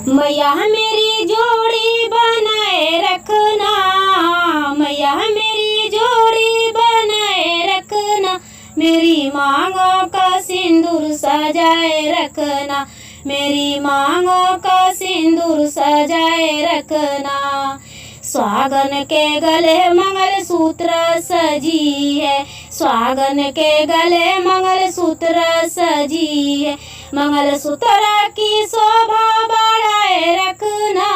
मैया मेरी जोड़ी बनाए रखना, मैया मेरी जोड़ी बनाए रखना, मेरी मांगों का सिंदूर सजाए रखना, मेरी मांगों का सिंदूर सजाए रखना। सुहागन के गले मंगलसूत्र सजी है, सुहागन के गले मंगलसूत्र सजी है, मंगलसूत्र की शोभा बढ़ाए रखना,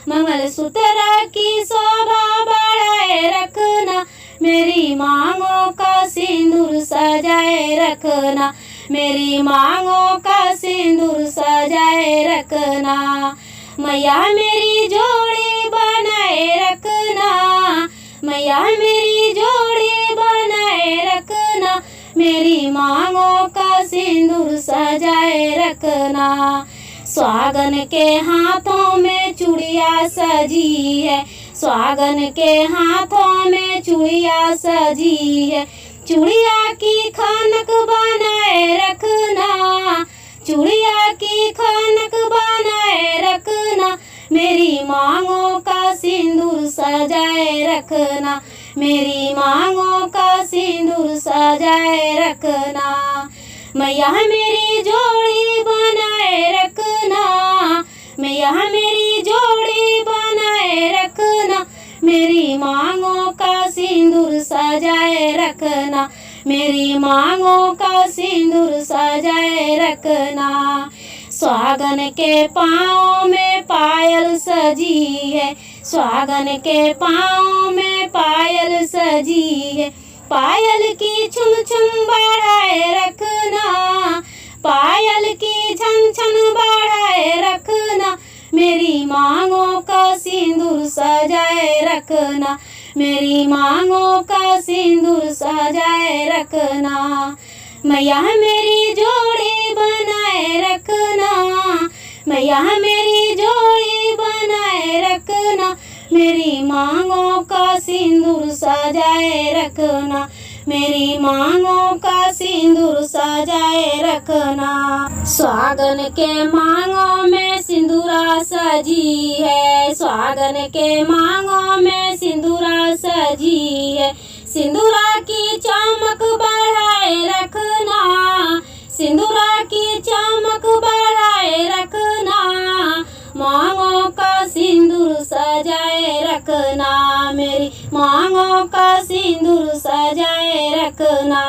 मंगलसूत्र की शोभा बढ़ाए रखना, मेरी मांगों का सिंदूर सजाए रखना, मेरी मांगों का सिंदूर सजाए रखना। मैया मेरी जोड़ी बनाए रखना, मैया मेरी जोड़ी बनाए रखना, मेरी मांगों का सिंदूर सजाए रखना। सुहागन के हाथों में चूड़ियाँ सजी है, सुहागन के हाथों में चूड़ियाँ सजी है, चूड़िया की खनक बनाए रखना, चूड़िया की खनक बनाए रखना, मेरी मांगों का सिंदूर सजाए रखना, मेरी मांगों का सिंदूर सजाए रखना। मैया मेरी जोड़ी बनाए रखना, मैया मेरी जोड़ी बनाए रखना, मेरी मांगों का सिंदूर सजाए रखना, मेरी मांगों का सिंदूर सजाए रखना। सुहागन के पाँव में पायल सजी है, सुहागन के पाँव में पायल सजी है, पायल की छुम छुम बढ़ाए रखना, पायल की छन छन बढ़ाए रखना, मेरी मांगों का सिंदूर सजाए रखना, मेरी मांगों का सिंदूर सजाए रखना। मैया मेरी जोड़ी बनाए रखना, मैया मेरी जोड़ी बनाए रखना, मेरी मांगों का सिंदूर सजाए रखना, मेरी मांगों का सिंदूर सजाए रखना। सुहागन के मांगों में सिंदूरा सजी है, सुहागन के मांगों में सिंदूरा सजी है, सिंदूरा की चमक बढ़ाए रखना, सिंदूरा की चमक बढ़ाए रखना, मांगों का सिंदूर सजाए रखना, मेरी मांगों का सिंदूर सजाए रखना।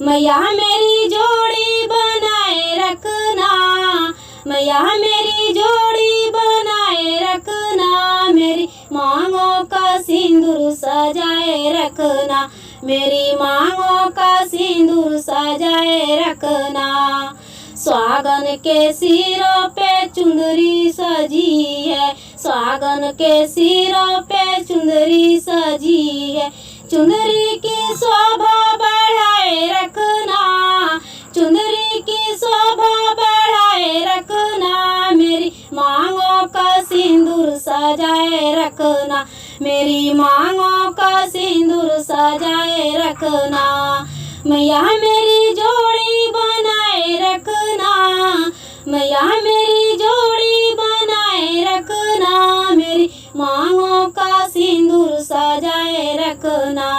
मैया मेरी जोड़ी बनाए रखना, मैया मेरी जोड़ी बनाए रखना, मेरी मांगों का सिंदूर सजाए रखना, मेरी मांगों का सिंदूर सजाए रखना। सुहागन के सिरों पे चुंदरी सजी है, सुहागन के सिरों पे चुंदरी सजी है, चुंदरी की शोभा बढ़ाए रखना, चुंदरी की शोभा बढ़ाए रखना, मेरी मांगों का सिंदूर सजाए रखना, मेरी मांगों का सिंदूर सजाए रखना। मैया मेरी जोड़ी बनाए रखना, मैया मेरी जोड़ी बनाए रखना, मेरी मांगों का सिंदूर सजाए रखना।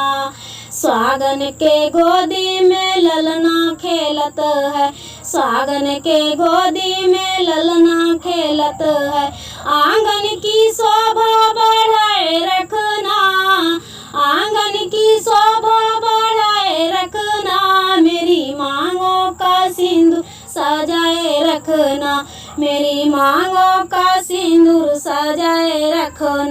सुहागन के गोदी में ललना खेलत है, सुहागन के गोदी में ललना खेलत है, आंगन की शोभा बढ़ाए रखना, आंगन की शोभा बढ़ाए रखना, मेरी मांगों का सिंदूर सजाए रखना, मेरी मांगों का सिंदूर सजाए रखना।